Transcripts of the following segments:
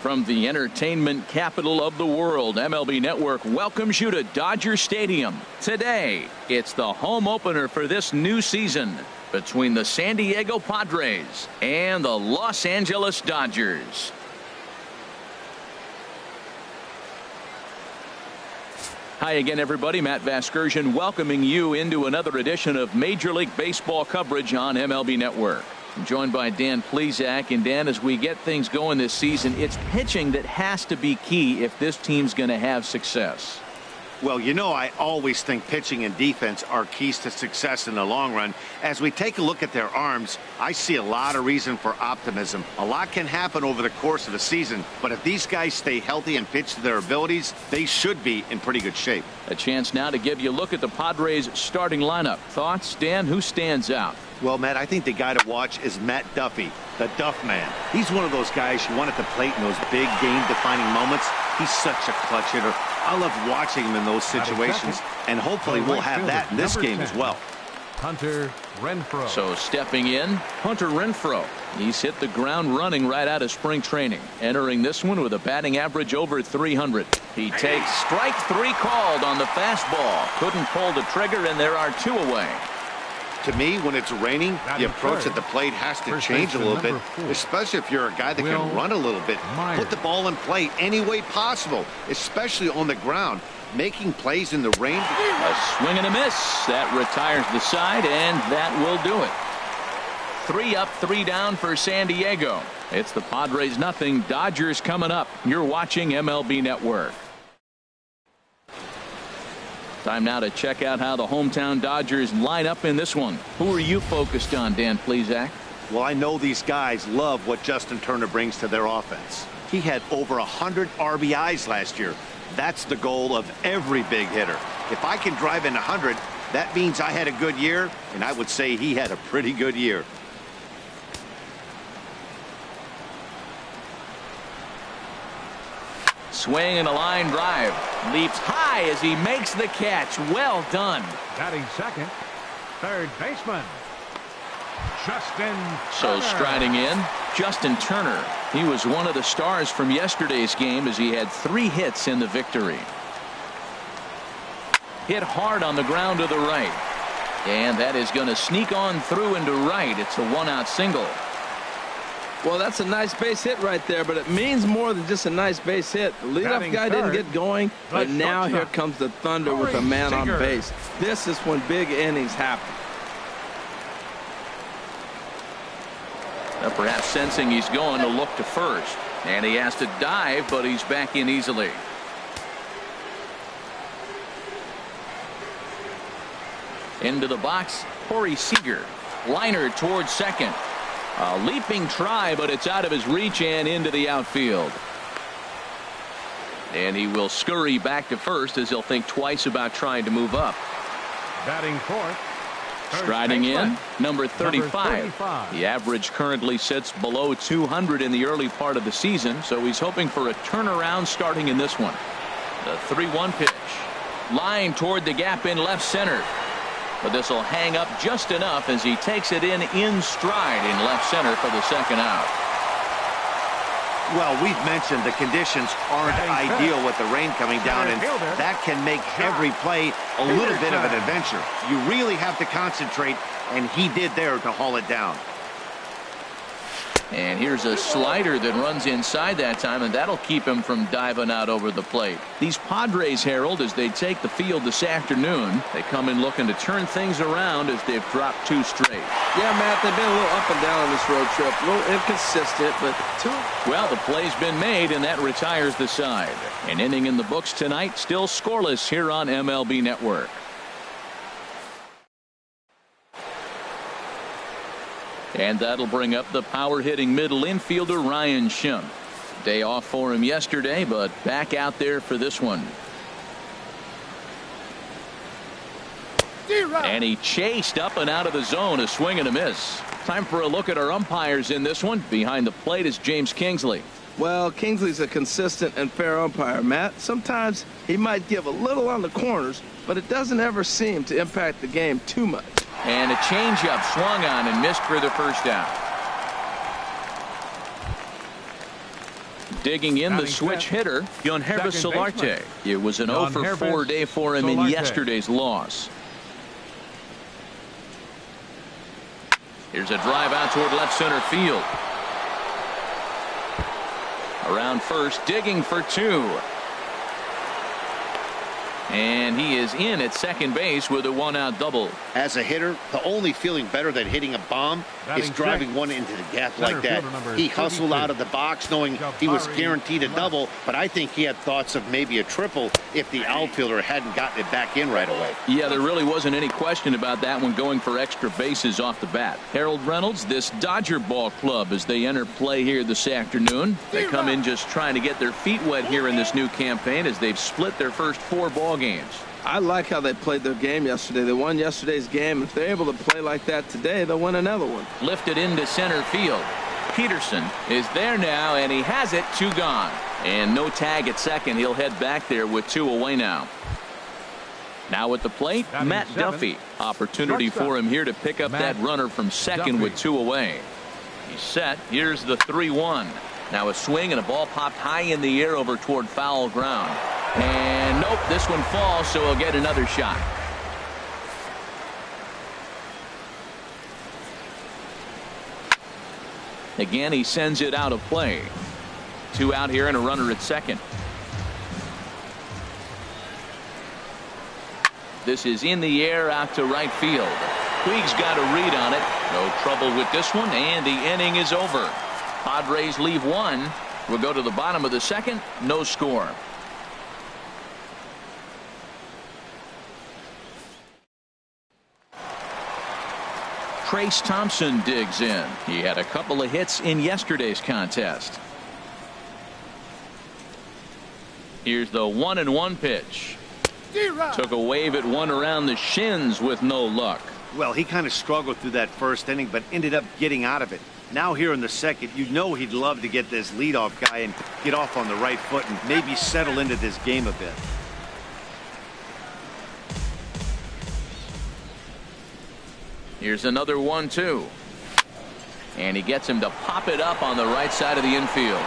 From the entertainment capital of the world, MLB Network welcomes you to Dodger Stadium. Today, it's the home opener for this new season between the San Diego Padres and the Los Angeles Dodgers. Hi again, everybody. Matt Vasgersian welcoming you into another edition of Major League Baseball coverage on MLB Network. I'm joined by Dan Plesac. And Dan, as we get things going this season, it's pitching that has to be key if this team's going to have success. Well, you know, I always think pitching and defense are keys to success in the long run. As we take a look at their arms, I see a lot of reason for optimism. A lot can happen over the course of the season, but if these guys stay healthy and pitch to their abilities, they should be in pretty good shape. A chance now to give you a look at the Padres starting lineup. Thoughts, Dan? Who stands out? Well, Matt, I think the guy to watch is Matt Duffy, the Duff Man. He's one of those guys you want at the plate in those big game-defining moments. He's such a clutch hitter. I love watching him in those situations, and hopefully we'll have that in this game as well. Hunter Renfroe. So stepping in, Hunter Renfroe. He's hit the ground running right out of spring training, entering this one with a batting average over 300. He takes strike three called on the fastball. Couldn't pull the trigger, and there are two away. To me, when it's raining, the approach at the plate has to change a little bit, especially if you're a guy that can run a little bit. Put the ball in play any way possible, especially on the ground. Making plays in the rain. A swing and a miss. That retires the side, and that will do it. 3 up, 3 down for San Diego. It's the Padres nothing. Dodgers coming up. You're watching MLB Network. Time now to check out how the hometown Dodgers line up in this one. Who are you focused on, Dan Plesac? Well, I know these guys love what Justin Turner brings to their offense. He had over 100 RBIs last year. That's the goal of every big hitter. If I can drive in 100, that means I had a good year, and I would say he had a pretty good year. Swing and a line drive. Leaps high as he makes the catch. Well done. Batting second, third baseman, Justin So Turner. striding in, Justin Turner. He was one of the stars from yesterday's game as he had 3 hits in the victory. Hit hard on the ground to the right. And that is going to sneak on through into right. It's a 1-out single. Well, that's a nice base hit right there, but it means more than just a nice base hit. The leadoff guy didn't get going, but now here comes the Thunder with a man on base. This is when big innings happen. Perhaps sensing he's going to look to first. And he has to dive, but he's back in easily. Into the box, Corey Seager. Liner towards second. A leaping try, but it's out of his reach and into the outfield. And he will scurry back to first as he'll think twice about trying to move up. Batting fourth, striding in, number 35. The average currently sits below 200 in the early part of the season, so he's hoping for a turnaround starting in this one. The 3-1 pitch. Line toward the gap in left center. But this will hang up just enough as he takes it in stride in left center for the second out. Well, we've mentioned the conditions aren't ideal with the rain coming down, and that can make every play a little bit of an adventure. You really have to concentrate, and he did there to haul it down. And here's a slider that runs inside that time, and that'll keep him from diving out over the plate. These Padres, Harold, as they take the field this afternoon, they come in looking to turn things around as they've dropped 2 straight. Yeah, Matt, they've been a little up and down on this road trip. A little inconsistent, but 2. Well, the play's been made, and that retires the side. An inning in the books tonight, still scoreless here on MLB Network. And that'll bring up the power-hitting middle infielder Ryan Schimpf. Day off for him yesterday, but back out there for this one. And he chased up and out of the zone, a swing and a miss. Time for a look at our umpires in this one. Behind the plate is James Kingsley. Well, Kingsley's a consistent and fair umpire, Matt. Sometimes he might give a little on the corners, but it doesn't ever seem to impact the game too much. And a changeup swung on and missed for the first out. Digging in the switch hitter, Yangervis Solarte. It was an 0 for 4 day for him in yesterday's loss. Here's a drive out toward left center field. Around first, digging for 2. And he is in at second base with a 1-out double. As a hitter, the only feeling better than hitting a bomb is driving one into the gap like that. He hustled out of the box knowing he was guaranteed a double, but I think he had thoughts of maybe a triple if the outfielder hadn't gotten it back in right away. Yeah, there really wasn't any question about that one going for extra bases off the bat. Harold Reynolds, this Dodger ball club as they enter play here this afternoon. They come in just trying to get their feet wet here in this new campaign as they've split their first 4 ball games. I like how they played their game yesterday. They won yesterday's game. If they're able to play like that today, they'll win another one. Lifted into center field. Peterson is there now, and he has it. 2 gone. And no tag at second. He'll head back there with 2 away now. Now at the plate, Matt Duffy. Opportunity for him here to pick up that runner from second with 2 away. He's set. Here's the 3-1. Now a swing and a ball popped high in the air over toward foul ground. And nope, this one falls, so he'll get another shot. Again, he sends it out of play. 2 out here and a runner at second. This is in the air out to right field. Puig's got a read on it. No trouble with this one, and the inning is over. Padres leave 1. We'll go to the bottom of the second. No score. Trace Thompson digs in. He had a couple of hits in yesterday's contest. Here's the 1-1 pitch. Took a wave at one around the shins with no luck. Well, he kind of struggled through that first inning, but ended up getting out of it. Now here in the second, you know he'd love to get this leadoff guy and get off on the right foot and maybe settle into this game a bit. Here's another 1-2. And he gets him to pop it up on the right side of the infield.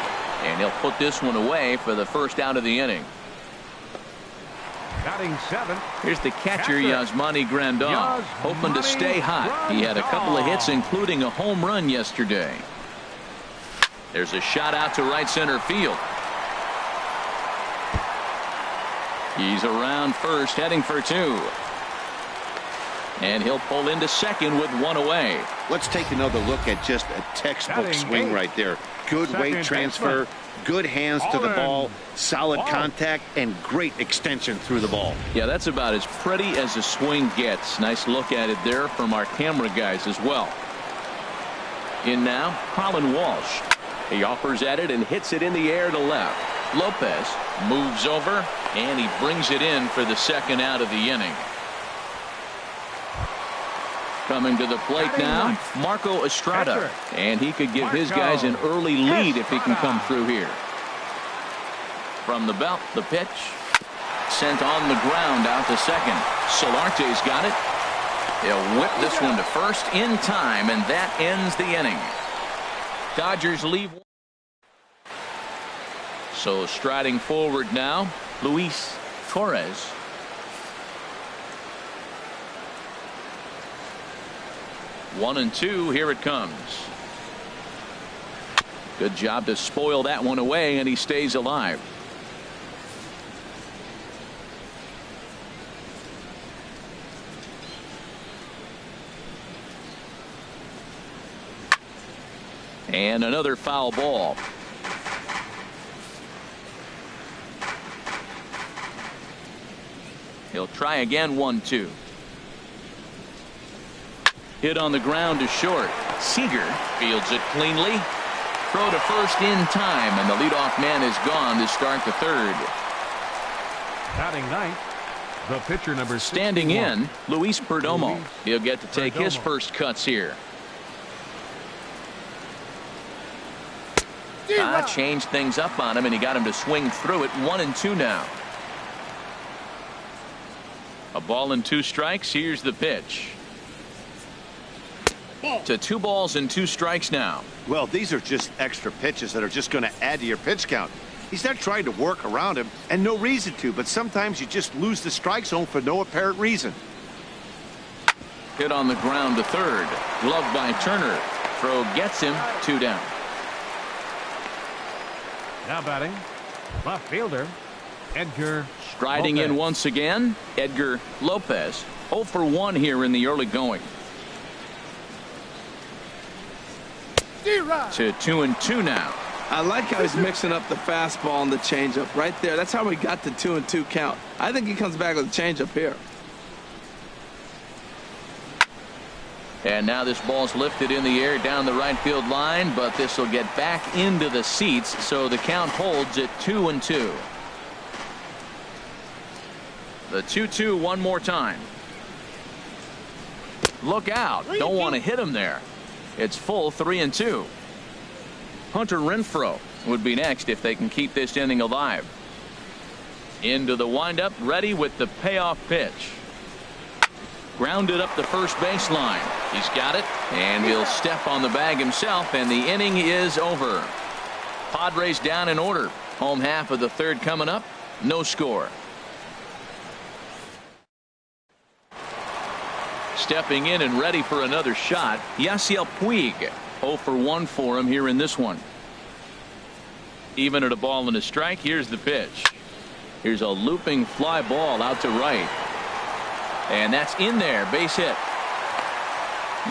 And he'll put this one away for the first out of the inning. Batting 7. Here's the catcher, Yasmani Grandal, hoping to stay hot. He had a couple of hits, including a home run yesterday. There's a shot out to right center field. He's around first, heading for 2. And he'll pull into second with 1 away. Let's take another look at just a textbook swing right there. Good weight transfer, good hands to the ball, solid contact, and great extension through the ball. Yeah, that's about as pretty as a swing gets. Nice look at it there from our camera guys as well. In now, Colin Walsh. He offers at it and hits it in the air to left. Lopez moves over, and he brings it in for the second out of the inning. Coming to the plate now, Marco Estrada. And he could give his guys an early lead if he can come through here. From the belt, the pitch. Sent on the ground out to second. Solarte's got it. He'll whip this one to first in time, and that ends the inning. Dodgers leave. So striding forward now, Luis Torres. One and 2, here it comes. Good job to spoil that one away, and he stays alive. And another foul ball. He'll try again. 1-2. Hit on the ground to short. Seager fields it cleanly. Throw to first in time, and the leadoff man is gone to start the third. Batting 9th, the pitcher number 61. Standing in, Luis Perdomo. He'll get to take his first cuts here. Changed things up on him, and he got him to swing through it. 1-2 now. A ball and 2 strikes. Here's the pitch. To 2 balls and 2 strikes now. Well, these are just extra pitches that are just going to add to your pitch count. He's not trying to work around him, and no reason to, but sometimes you just lose the strike zone for no apparent reason. Hit on the ground to third. Gloved by Turner. Throw gets him. 2 down. Now batting, left fielder, Edgar Striding Lopez. in once again, Edgar Lopez. 0 for 1 here in the early going. To 2 and 2 now. I like how he's mixing up the fastball and the changeup right there. That's how we got the 2 and 2 count. I think he comes back with a changeup here. And now this ball's lifted in the air down the right field line, but this will get back into the seats, so the count holds at 2 and 2. The 2-2 one more time. Look out. Don't want to hit him there. It's full 3 and 2. Hunter Renfroe would be next if they can keep this inning alive. Into the windup, ready with the payoff pitch. Grounded up the first baseline. He's got it, and he'll step on the bag himself, and the inning is over. Padres down in order. Home half of the third coming up. No score. Stepping in and ready for another shot, Yasiel Puig. 0 for 1 for him here in this one. Even at a ball and a strike, here's the pitch. Here's a looping fly ball out to right. And that's in there. Base hit.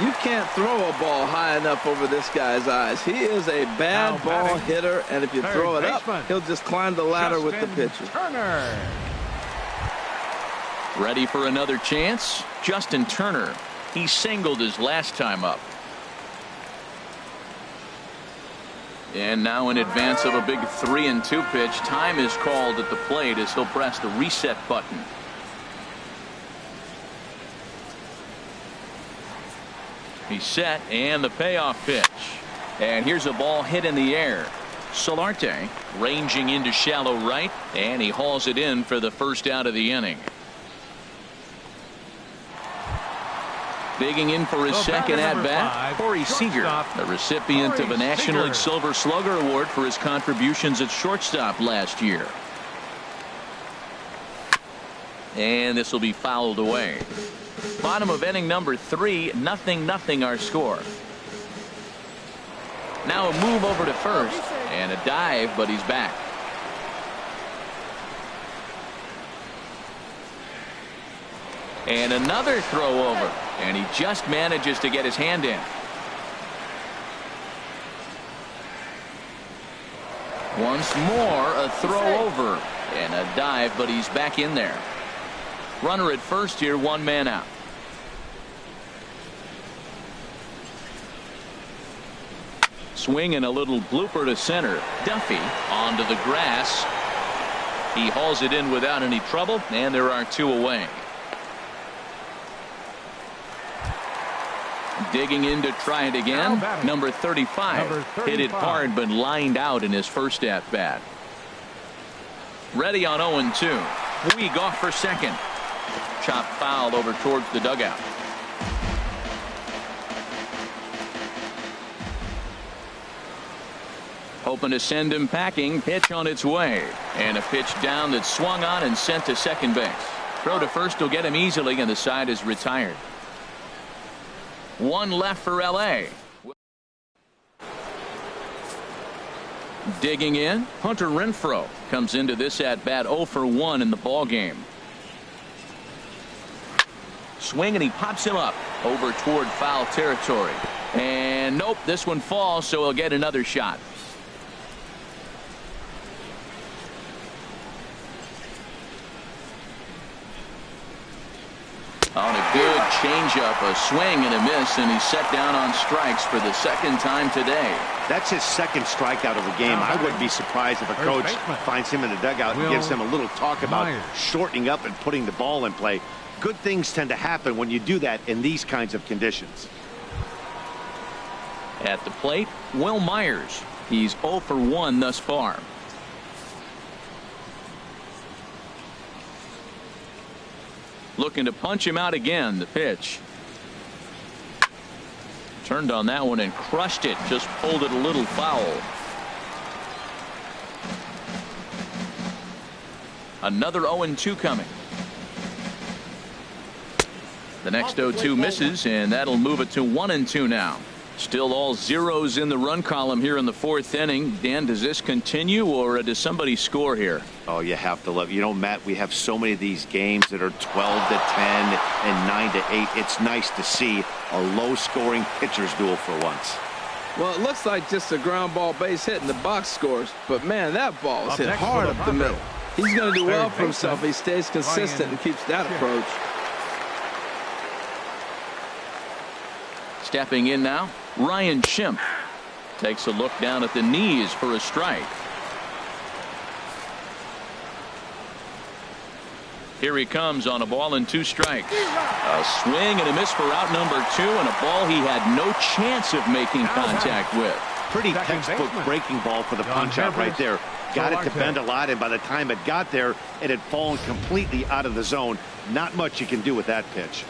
You can't throw a ball high enough over this guy's eyes. He is a bad ball hitter, and if you throw it up, he'll just climb the ladder with the pitcher. Turner. Ready for another chance? Justin Turner. He singled his last time up. And now in advance of a big 3 and 2 pitch, time is called at the plate as he'll press the reset button. He's set, and the payoff pitch. And here's a ball hit in the air. Solarte ranging into shallow right, and he hauls it in for the first out of the inning. Digging in for his second at-bat, Corey Seager, the recipient of a National League Silver Slugger Award for his contributions at shortstop last year. And this will be fouled away. Bottom of inning number 3, 0-0 our score. Now a move over to first, and a dive, but he's back. And another throw over, and he just manages to get his hand in. Once more, a throw over, and a dive, but he's back in there. Runner at first here, 1 man out. Swing and a little blooper to center. Duffy onto the grass. He hauls it in without any trouble, and there are 2 away. Digging in to try it again. Number 35. Hit it hard but lined out in his first at bat. Ready on 0-2. Puig off for second. Chopped foul over towards the dugout. Hoping to send him packing. Pitch on its way. And a pitch down that's swung on and sent to second base. Throw to first will get him easily, and the side is retired. 1 left for L.A. Digging in, Hunter Renfroe comes into this at-bat 0 for 1 in the ball game. Swing, and he pops him up over toward foul territory. And nope, this one falls, so he'll get another shot. On a good changeup, a swing and a miss, and he's set down on strikes for the second time today. That's his second strikeout of the game. I wouldn't be surprised if a coach finds him in the dugout and gives him a little talk about shortening up and putting the ball in play. Good things tend to happen when you do that in these kinds of conditions. At the plate, Will Myers. He's 0 for 1 thus far. Looking to punch him out again. The pitch. Turned on that one and crushed it. Just pulled it a little foul. Another 0-2 coming. The next 0-2 misses, and that'll move it to 1-2 now. Still all zeros in the run column here in the fourth inning. Dan, does this continue, or does somebody score here? Oh, you have to love. You know, Matt, we have so many of these games that are 12-10 and 9-8. It's nice to see a low-scoring pitcher's duel for once. Well, it looks like just a ground ball base hit and the box scores, but man, that ball is hit hard up the middle. He's going to do well for himself. He stays consistent and keeps that approach. Stepping in now, Ryan Schimpf takes a look down at the knees for a strike. Here he comes on a ball and 2 strikes. A swing and a miss for out number 2, and a ball he had no chance of making contact with. Pretty textbook breaking ball for the punch out right there. Got it to bend a lot, and by the time it got there, it had fallen completely out of the zone. Not much you can do with that pitch.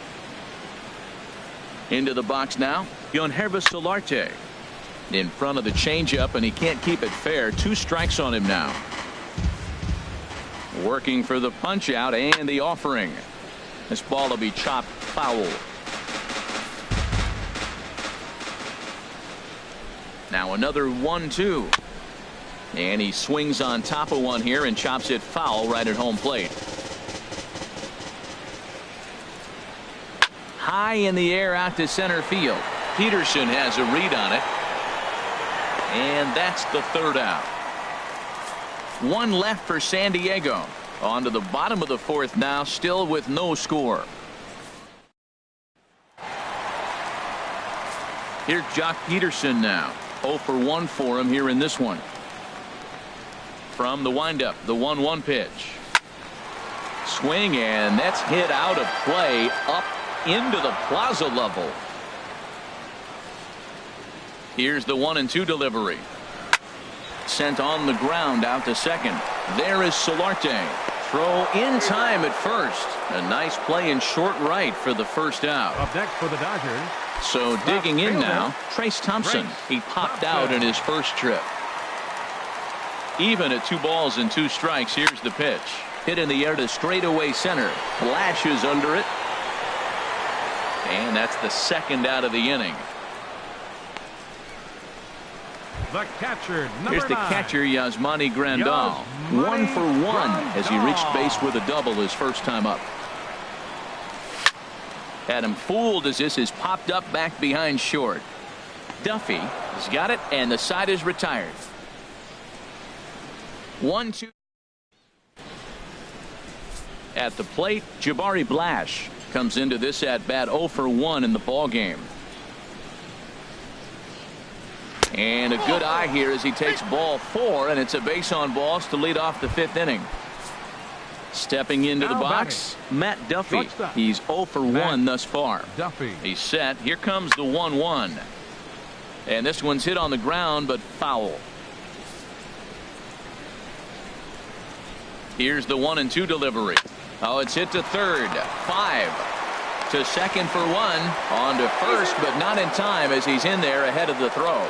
Into the box now, Yangervis Solarte. In front of the changeup, and he can't keep it fair. 2 strikes on him now. Working for the punch out and the offering. This ball will be chopped foul. Now another 1-2. And he swings on top of one here and chops it foul right at home plate. High in the air out to center field. Peterson has a read on it. And that's the 3rd out. 1 left for San Diego. On to the bottom of the 4th now, still with no score. Here's Jock Peterson now. 0 for 1 for him here in this one. From the windup, the 1-1 pitch. Swing, and that's hit out of play up into the plaza level. Here's the 1-2 delivery. Sent on the ground out to second. There is Solarte. Throw in time at first. A nice play in short right for the 1st out. Up next for the Dodgers. So digging in now, Trace Thompson. He popped out in his first trip. Even at 2 balls and 2 strikes. Here's the pitch. Hit in the air to straightaway center. Flashes under it. And that's the 2nd out of the inning. The catcher, Here's the catcher, Yasmani Grandal. 1 for 1 as he reached base with a double his first time up. Had him fooled as this is popped up back behind short. Duffy has got it, and the side is retired. 1-2. At the plate, Jabari Blash comes into this at bat 0 for 1 in the ball game. And a good eye here as he takes ball 4, and it's a base on balls to lead off the 5th inning. Stepping into the box, Matt Duffy. He's 0 for 1 thus far. He's set. Here comes the 1-1. And this one's hit on the ground, but foul. Here's the 1-2 delivery. Oh, it's hit to third. 5 to second for 1. On to first, but not in time as he's in there ahead of the throw.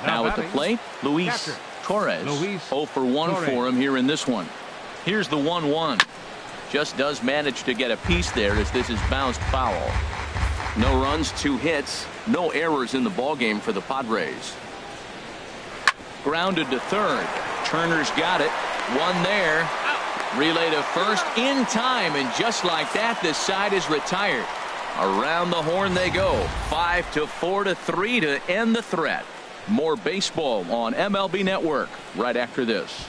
Now at the plate, Luis Torres. 0 for 1 for him here in this one. Here's the 1-1. Just does manage to get a piece there as this is bounced foul. No runs, 2 hits, no errors in the ballgame for the Padres. Grounded to third. Turner's got it. 1 there. Relay to first in time, and just like that, this side is retired. Around the horn they go. 5 to 4 to 3 to end the threat. More baseball on MLB Network right after this.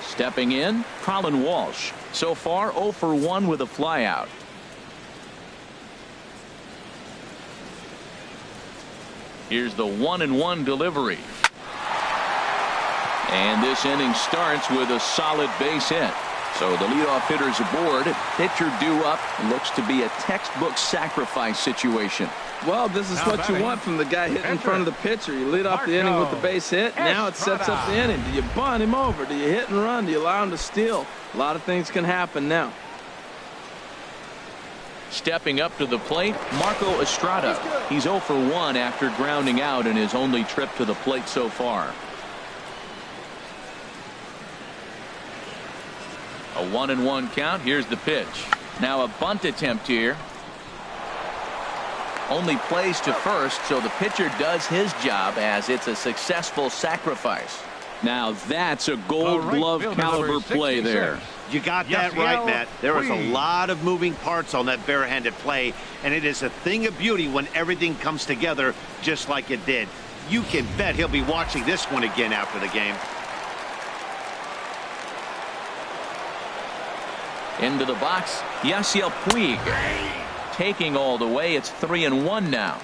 Stepping in, Colin Walsh. So far 0 for 1 with a flyout. Here's the 1-1 delivery. And this inning starts with a solid base hit. So the leadoff hitter's aboard. Pitcher due up. Looks to be a textbook sacrifice situation. Well, this is what you want from the guy hitting in front of the pitcher. You lead off the inning with the base hit. Now it sets up the inning. Do you bunt him over? Do you hit and run? Do you allow him to steal? A lot of things can happen now. Stepping up to the plate, Marco Estrada. He's 0 for 1 after grounding out in his only trip to the plate so far. A 1-1 count. Here's the pitch. Now a bunt attempt here. Only plays to first, so the pitcher does his job as it's a successful sacrifice. Now that's a Gold Glove caliber play there. You got that right, Matt. There is a lot of moving parts on that barehanded play, and it is a thing of beauty when everything comes together just like it did. You can bet he'll be watching this one again after the game. Into the box, Yasiel Puig. Taking all the way, it's 3-1 now.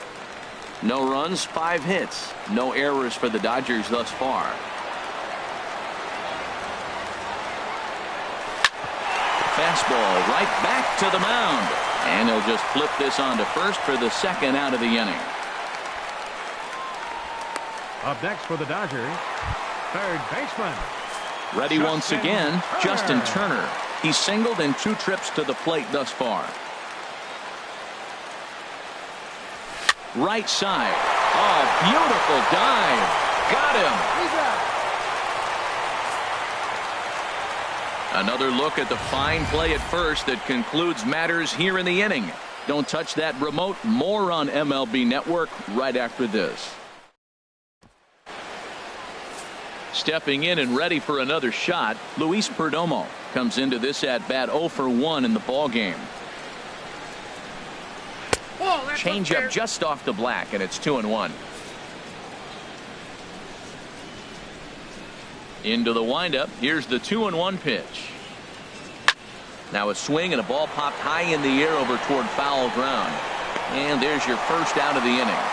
No runs, 5 hits. No errors for the Dodgers thus far. Fastball right back to the mound. And he'll just flip this on to first for the second out of the inning. Up next for the Dodgers, third baseman. Ready once again, Justin Turner. He's singled in 2 trips to the plate thus far. Right side. Oh, beautiful dive. Got him. Another look at the fine play at first that concludes matters here in the inning. Don't touch that remote. More on MLB Network right after this. Stepping in and ready for another shot, Luis Perdomo comes into this at bat 0 for 1 in the ball game. Changeup just off the black, and it's 2-1. Into the windup. Here's the 2-1 pitch. Now a swing and a ball popped high in the air over toward foul ground. And there's your first out of the inning.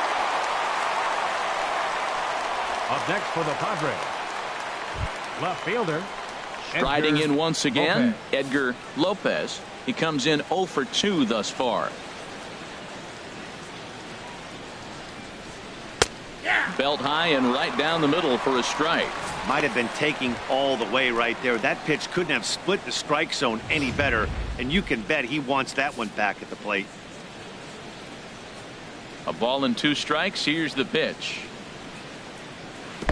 Up next for the Padres, left fielder. Striding in once again, Edgar Lopez. He comes in 0 for 2 thus far. Belt high and right down the middle for a strike. Might have been taking all the way right there. That pitch couldn't have split the strike zone any better, and you can bet he wants that one back at the plate. A ball and 2 strikes. Here's the pitch.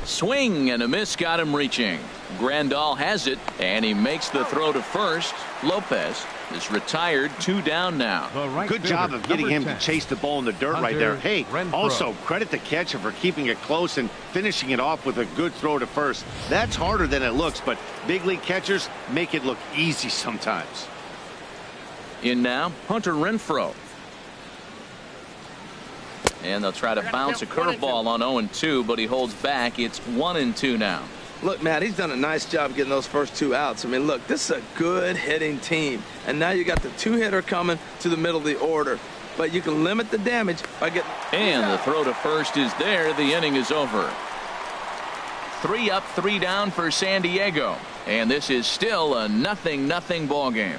Swing and a miss, got him reaching. Grandal has it, and he makes the throw to first. Lopez is retired, 2 down now. Good job of getting him to chase the ball in the dirt right there. Hey, also credit the catcher for keeping it close and finishing it off with a good throw to first. That's harder than it looks, but big league catchers make it look easy sometimes. In now, Hunter Renfroe. And they'll try to bounce a curveball on 0-2, but he holds back. It's 1-2 now. Look, Matt, he's done a nice job getting those first 2 outs. I mean, look, this is a good hitting team. And now you got the 2-hitter coming to the middle of the order. But you can limit the damage by getting... And the throw to first is there. The inning is over. 3 up, 3 down for San Diego. And this is still a 0-0 ball game.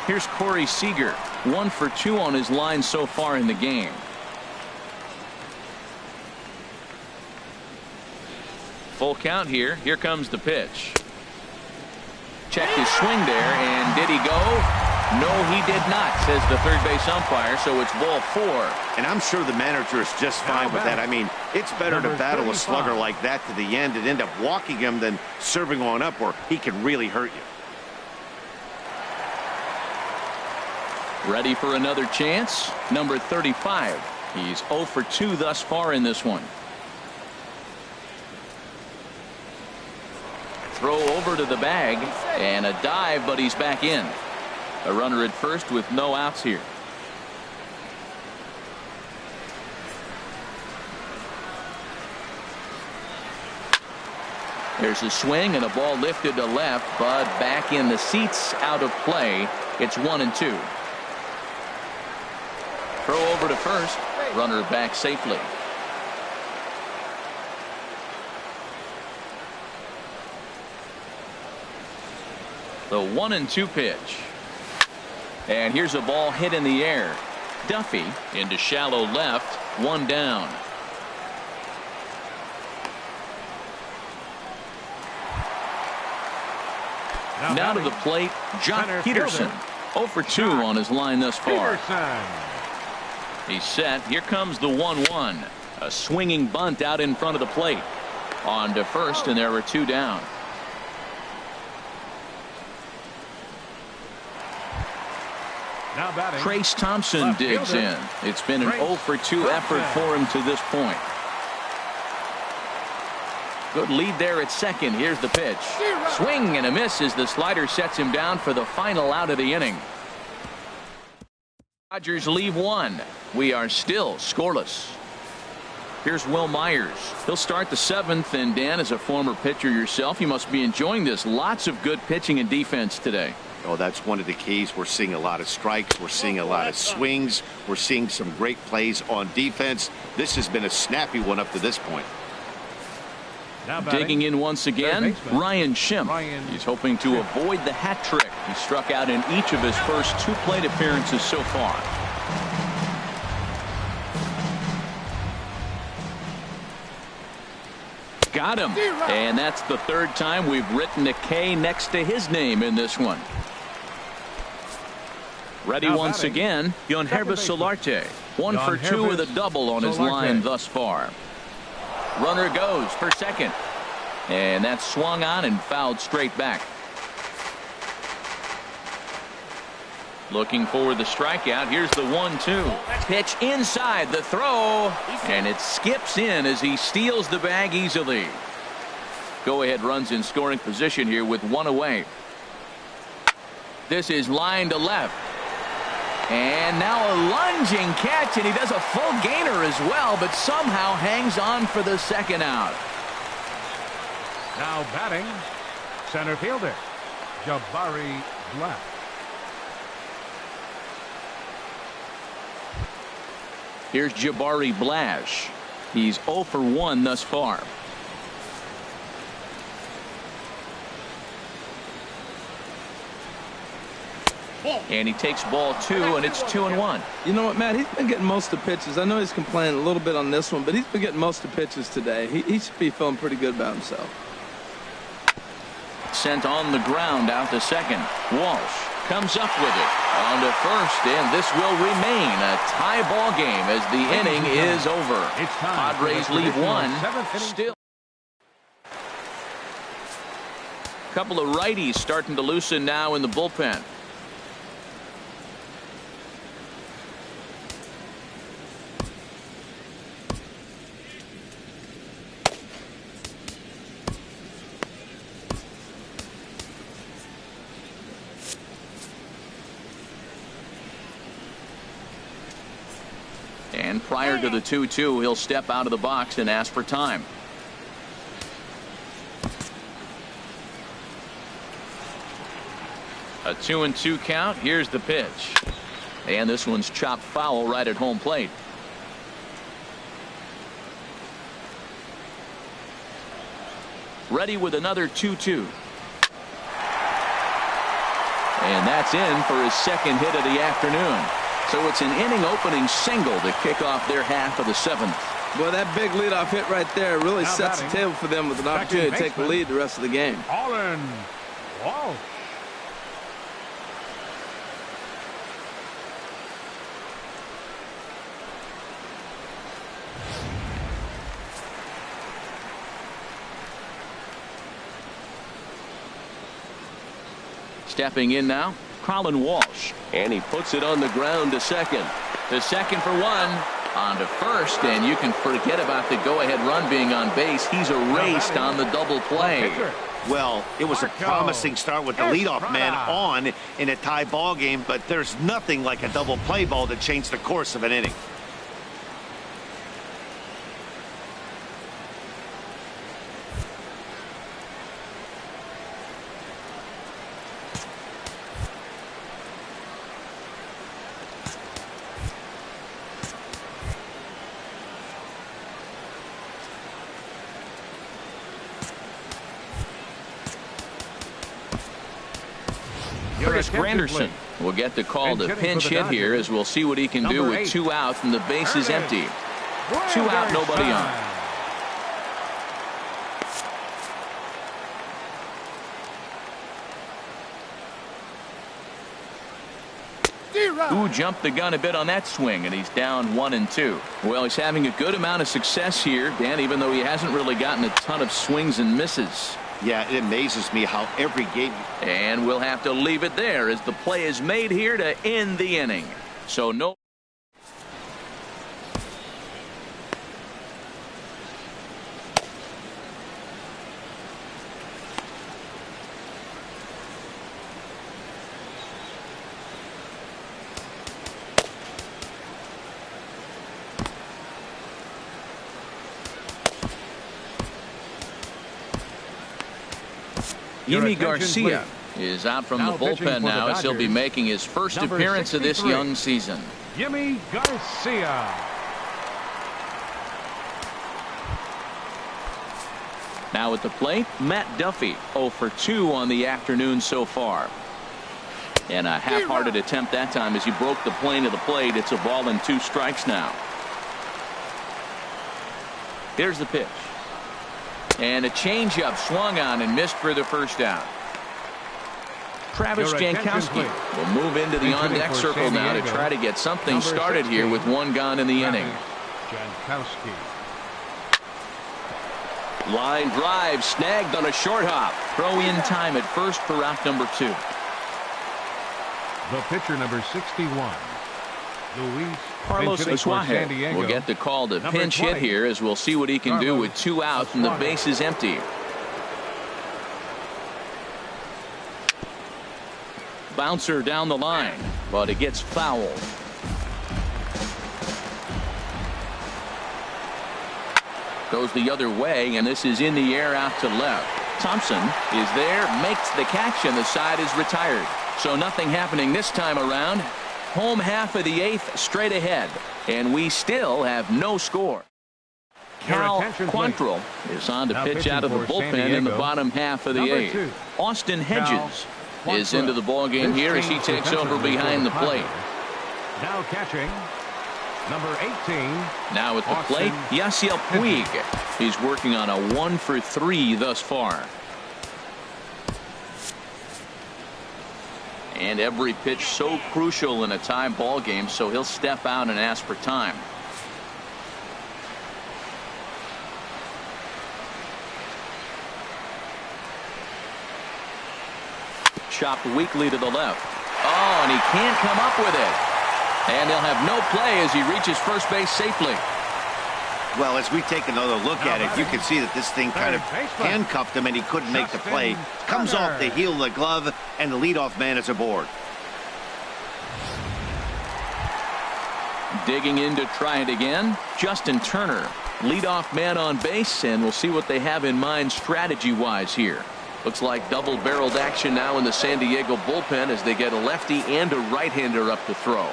Here's Corey Seager. 1 for 2 on his line so far in the game. Full count here. Here comes the pitch. Checked his swing there, and did he go? No, he did not, says the third base umpire, so it's ball 4. And I'm sure the manager is just fine with that. I mean, it's better to battle a slugger like that to the end and end up walking him than serving one up where he can really hurt you. Ready for another chance? Number 35. He's 0 for 2 thus far in this one. Throw over to the bag and a dive, but he's back in. A runner at first with no outs here. There's a swing and a ball lifted to left, but back in the seats, out of play. It's 1-2. Throw over to first. Runner back safely. The 1-2 pitch. And here's a ball hit in the air. Duffy into shallow left. 1 down. Now to the plate, Jock Peterson. 0 for 2 on his line thus far. He's set. Here comes the 1-1. A swinging bunt out in front of the plate. On to first, and there were 2 down. Now batting, Trace Thompson digs in. It's been an 0 for 2 effort for him to this point. Good lead there at second. Here's the pitch. Swing and a miss as the slider sets him down for the final out of the inning. Dodgers leave 1. We are still scoreless. Here's Will Myers. He'll start the 7th, and Dan, as a former pitcher yourself, you must be enjoying this. Lots of good pitching and defense today. Oh, that's one of the keys. We're seeing a lot of strikes. We're seeing a lot of swings. We're seeing some great plays on defense. This has been a snappy one up to this point. Digging in once again, Ryan Schimpf. He's hoping to avoid the hat trick. He struck out in each of his first 2 plate appearances so far. Got him. And that's the 3rd time we've written a K next to his name in this one. Ready once again, Yangervis Solarte. 1 for 2 with a double on his line thus far. Runner goes for second. And that's swung on and fouled straight back. Looking for the strikeout. Here's the 1-2. Pitch inside the throw. And it skips in as he steals the bag easily. Go ahead runs in scoring position here with 1 away. This is line to left. And now a lunging catch, and he does a full gainer as well, but somehow hangs on for the 2nd out. Now batting, center fielder, Jabari Black. Here's Jabari Blash. He's 0 for 1 thus far. And he takes ball 2, and it's 2-1. You know what, Matt? He's been getting most of the pitches. I know he's complaining a little bit on this one, but he's been getting most of the pitches today. He should be feeling pretty good about himself. Sent on the ground out to second. Walsh comes up with it on to first, and this will remain a tie ball game as the inning is over. Padres lead 1. Still. A couple of righties starting to loosen now in the bullpen. And prior to the 2-2, he'll step out of the box and ask for time. A 2-2 count. Here's the pitch. And this one's chopped foul right at home plate. Ready with another 2-2. And that's in for his 2nd hit of the afternoon. So it's an inning opening single to kick off their half of the 7th. Well, that big leadoff hit right there really sets the table for them with an opportunity to take the lead the rest of the game. Colin Walsh. Stepping in now, Colin Walsh. And he puts it on the ground to second. To second for 1. On to first, and you can forget about the go-ahead run being on base. He's erased on the double play. Well, it was a promising start with the leadoff man on in a tie ball game, but there's nothing like a double play ball to change the course of an inning. Chris Granderson will get the call to pinch hit here, as we'll see what he can do with 2 out and the base is empty. 2 out, nobody on. Who jumped the gun a bit on that swing, and he's down 1-2. Well, he's having a good amount of success here, Dan, even though he hasn't really gotten a ton of swings and misses. Yeah, it amazes me how every game. And we'll have to leave it there as the play is made here to end the inning. So no. Yimi Garcia is out from the bullpen now as he'll be making his first appearance of this young season. Yimi Garcia. Now at the plate, Matt Duffy, 0 for 2 on the afternoon so far. And a half-hearted attempt that time as he broke the plane of the plate. It's a ball and 2 strikes now. Here's the pitch. And a changeup swung on and missed for the first out. Travis Jankowski will move into the on-deck circle now to try to get something started here with 1 gone in the inning. Jankowski. Line drive snagged on a short hop. Throw in time at first for out number 2. The pitcher, number 61. Luis Carlos Asuaje will get the call to pinch hit here, as we'll see what he can do with 2 out and the base is empty. Bouncer down the line, but it gets fouled. Goes the other way, and this is in the air out to left. Thompson is there, makes the catch, and the side is retired. So nothing happening this time around. Home half of the 8th straight ahead, and we still have no score. Cal Quantrill is on to pitch out of the bullpen in the bottom half of the 8th. Austin Hedges is into the ballgame here as he takes over behind the plate. Now catching, number 18. Now at the plate, Yasiel Puig. He's working on a 1 for 3 thus far. And every pitch so crucial in a tie ball game, so he'll step out and ask for time. Chopped weakly to the left. Oh, and he can't come up with it. And they'll have no play as he reaches first base safely. Well, as we take another look at it, you can see that this thing kind of handcuffed him and he couldn't make the play. Comes off the heel of the glove, and the leadoff man is aboard. Digging in to try it again, Justin Turner, leadoff man on base, and we'll see what they have in mind strategy-wise here. Looks like double-barreled action now in the San Diego bullpen as they get a lefty and a right-hander up to throw.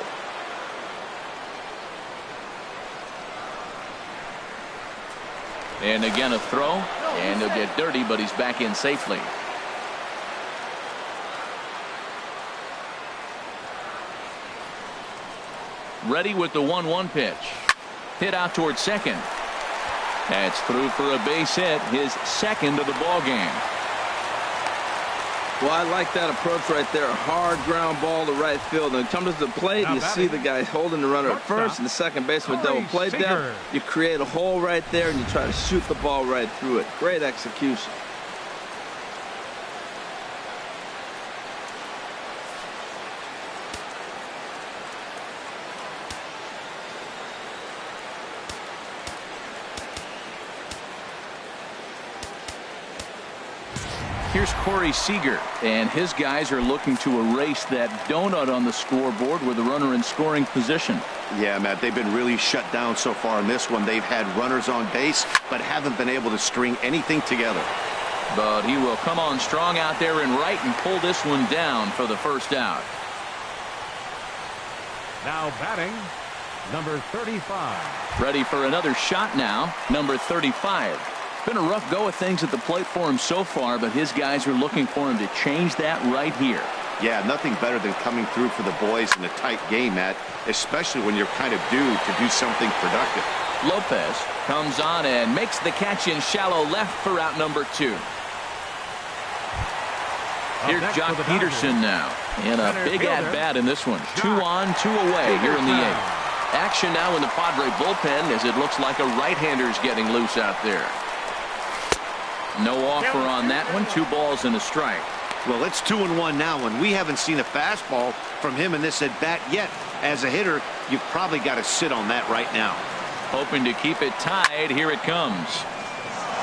And again a throw, and he'll get dirty, but he's back in safely. Ready with the 1-1 pitch. Hit out towards second. That's through for a base hit, his second of the ball game. Well, I like that approach right there. Hard ground ball to right field. And comes to the plate, you see the guy holding the runner at first, and the second baseman double play depth. You create a hole right there, and you try to shoot the ball right through it. Great execution. Here's Corey Seager, and his guys are looking to erase that donut on the scoreboard with a runner in scoring position. Yeah, Matt, they've been really shut down so far in this one. They've had runners on base, but haven't been able to string anything together. But he will come on strong out there in right and pull this one down for the first out. Now batting, number 35. Ready for another shot now, number 35. Been a rough go of things at the plate for him so far, but his guys are looking for him to change that right here. Yeah, nothing better than coming through for the boys in a tight game, Matt, especially when you're kind of due to do something productive. Lopez comes on and makes the catch in shallow left for out number 2. Here's Jock Peterson now. And a big at-bat in this one. 2 on, 2 away here in the 8th. Action now in the Padre bullpen as it looks like a right-hander's getting loose out there. No offer on that one. 2 balls and a strike. Well, it's 2-1 now, and we haven't seen a fastball from him in this at-bat yet. As a hitter, you've probably got to sit on that right now. Hoping to keep it tied. Here it comes.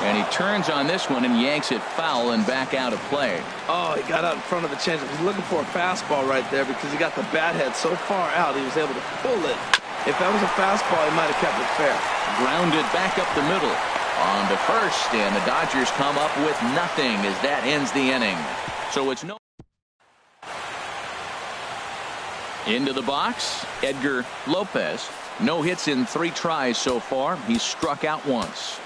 And he turns on this one and yanks it foul and back out of play. Oh, he got out in front of the changeup. He's looking for a fastball right there because he got the bat head so far out he was able to pull it. If that was a fastball, he might have kept it fair. Grounded back up the middle. On to first, and the Dodgers come up with nothing as that ends the inning. So it's no. Into the box, Edgar Lopez. No hits in 3 tries so far. He's struck out once.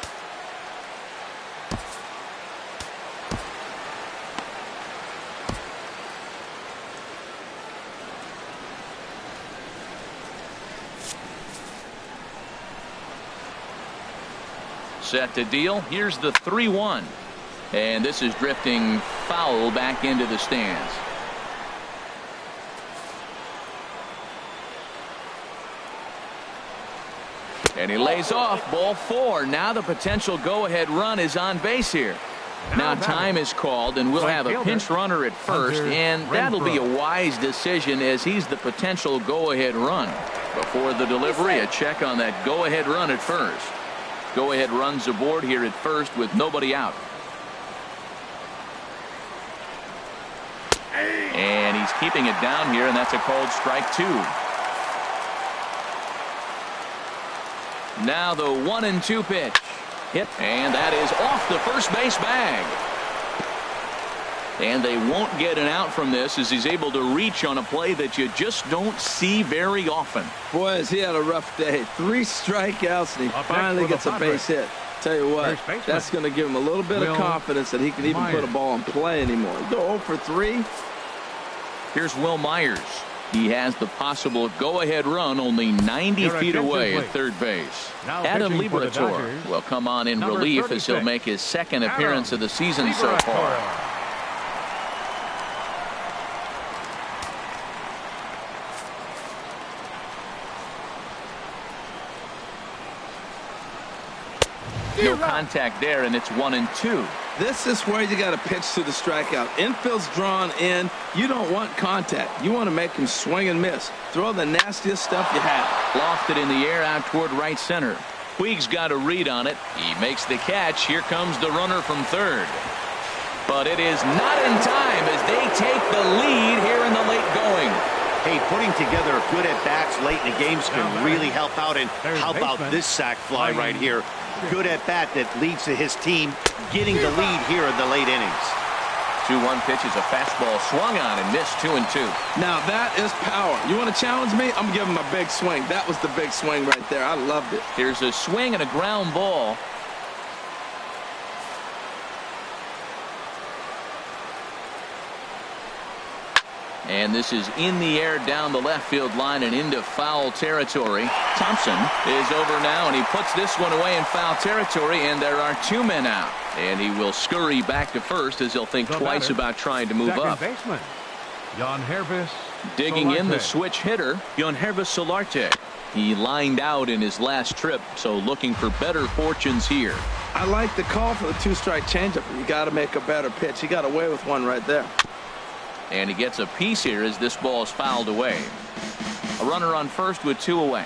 Set to deal. Here's the 3-1. And this is drifting foul back into the stands. And he lays off. Ball 4. Now the potential go-ahead run is on base here. Now time is called, and we'll have a pinch runner at first, and that'll be a wise decision as he's the potential go-ahead run. Before the delivery, a check on that go-ahead run at first. Go-ahead runs aboard here at first with nobody out. And he's keeping it down here, and that's a called strike 2. Now the 1-2 pitch. Hit. And that is off the first base bag. And they won't get an out from this as he's able to reach on a play that you just don't see very often. Boy, has he had a rough day. 3 strikeouts, and he finally gets a base hit. Tell you what, that's going to give him a little bit of confidence that he can even put a ball in play anymore. Go 0 for 3. Here's Will Myers. He has the possible go-ahead run only 90 feet away at third base. Adam Liberatore will come on in relief as he'll make his 2nd appearance of the season so far. No contact there, and it's 1-2. This is where you got to pitch to the strikeout. Infield's drawn in. You don't want contact. You want to make him swing and miss. Throw the nastiest stuff you have. Lofted in the air out toward right center. Puig's got a read on it. He makes the catch. Here comes the runner from third. But it is not in time as they take the lead here in the late going. Hey, putting together good at-bats late in the games can really help out. And how about this sac fly right here? Good at-bat that leads to his team getting the lead here in the late innings. 2-1 pitch is a fastball swung on and missed. 2-2. Now that is power. You want to challenge me? I'm giving him a big swing. That was the big swing right there. I loved it. Here's a swing and a ground ball. And this is in the air down the left field line and into foul territory. Thompson is over now, and he puts this one away in foul territory, and there are 2 men out. And he will scurry back to first as he'll think twice about trying to move up. Baseman, Yangervis Digging Solarte. in the switch hitter, Yangervis Solarte. He lined out in his last trip, so looking for better fortunes here. I like the call for the 2-strike changeup. You got to make a better pitch. He got away with one right there. And he gets a piece here as this ball is fouled away. A runner on first with 2 away.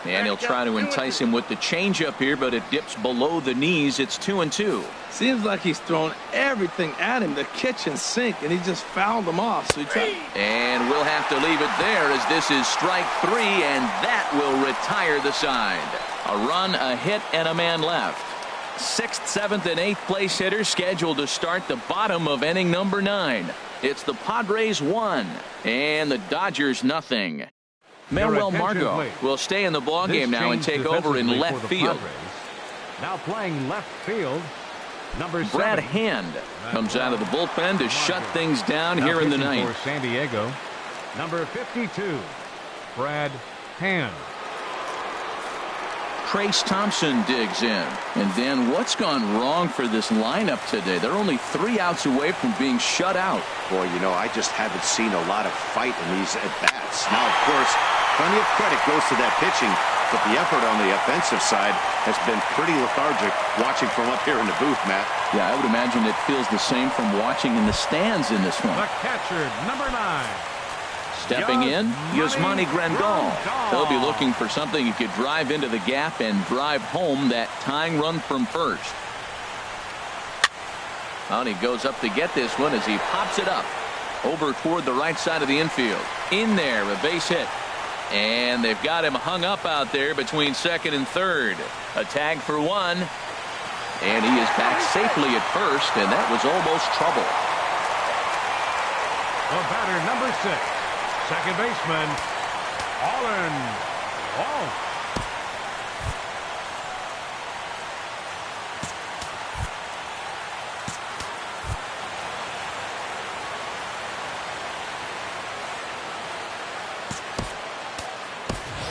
And he'll try to entice him with the changeup here, but it dips below the knees. It's 2-2. Seems like he's thrown everything at him, the kitchen sink, and he just fouled them off. So and we'll have to leave it there as this is strike 3, and that will retire the side. A run, a hit, and a man left. 6th, 7th, and 8th place hitters scheduled to start the bottom of inning number 9. It's the Padres 1 and the Dodgers nothing. Manuel Margot will stay in the ballgame now and take over in left field. Now playing left field, number 7. Brad Hand comes out of the bullpen to shut things down here in the 9th. For San Diego, number 52, Brad Hand. Trace Thompson digs in. And Dan, what's gone wrong for this lineup today? They're only 3 outs away from being shut out. Boy, you know, I just haven't seen a lot of fight in these at-bats. Now, of course, plenty of credit goes to that pitching, but the effort on the offensive side has been pretty lethargic watching from up here in the booth, Matt. Yeah, I would imagine it feels the same from watching in the stands in this one. The catcher, number 9. Stepping in, Yasmani Grandal. He'll be looking for something he could drive into the gap and drive home that tying run from first. And he goes up to get this one as he pops it up over toward the right side of the infield. In there, a base hit. And they've got him hung up out there between second and third. A tag for 1. And he is back safely at first, and that was almost trouble. The batter, number 6. Second baseman, Allen Walt.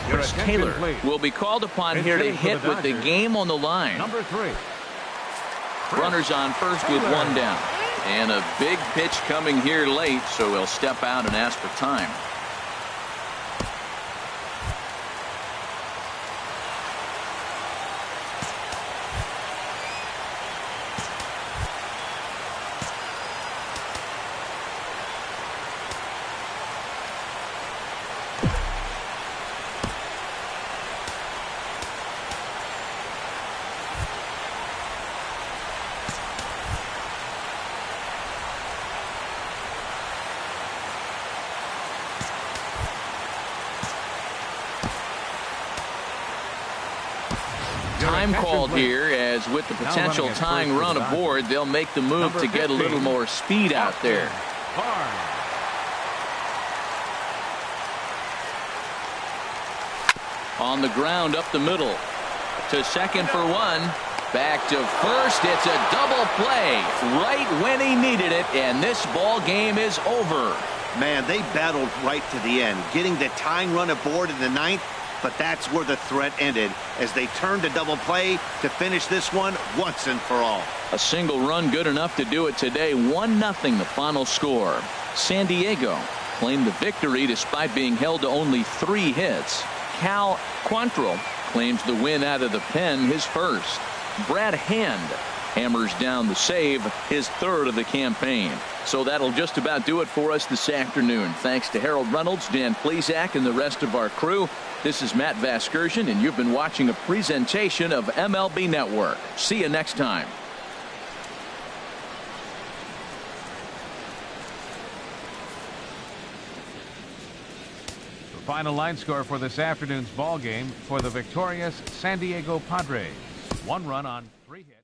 Chris Taylor will be called upon here to hit with the game on the line. Number 3. Runners on first with 1 down. And a big pitch coming here late, so he'll step out and ask for time. Time called here, as with the potential tying run aboard, they'll make the move to get a little more speed out there. On the ground up the middle to second for 1. Back to first. It's a double play right when he needed it, and this ball game is over. Man, they battled right to the end, getting the tying run aboard in the 9th. But that's where the threat ended as they turned to double play to finish this one once and for all. A single run good enough to do it today. 1-0 the final score. San Diego claimed the victory despite being held to only 3 hits. Cal Quantrill claims the win out of the pen, his first. Brad Hand hammers down the save, his 3rd of the campaign. So that'll just about do it for us this afternoon. Thanks to Harold Reynolds, Dan Plesac, and the rest of our crew. This is Matt Vasgersian, and you've been watching a presentation of MLB Network. See you next time. The final line score for this afternoon's ball game for the victorious San Diego Padres. 1 run on 3 hits.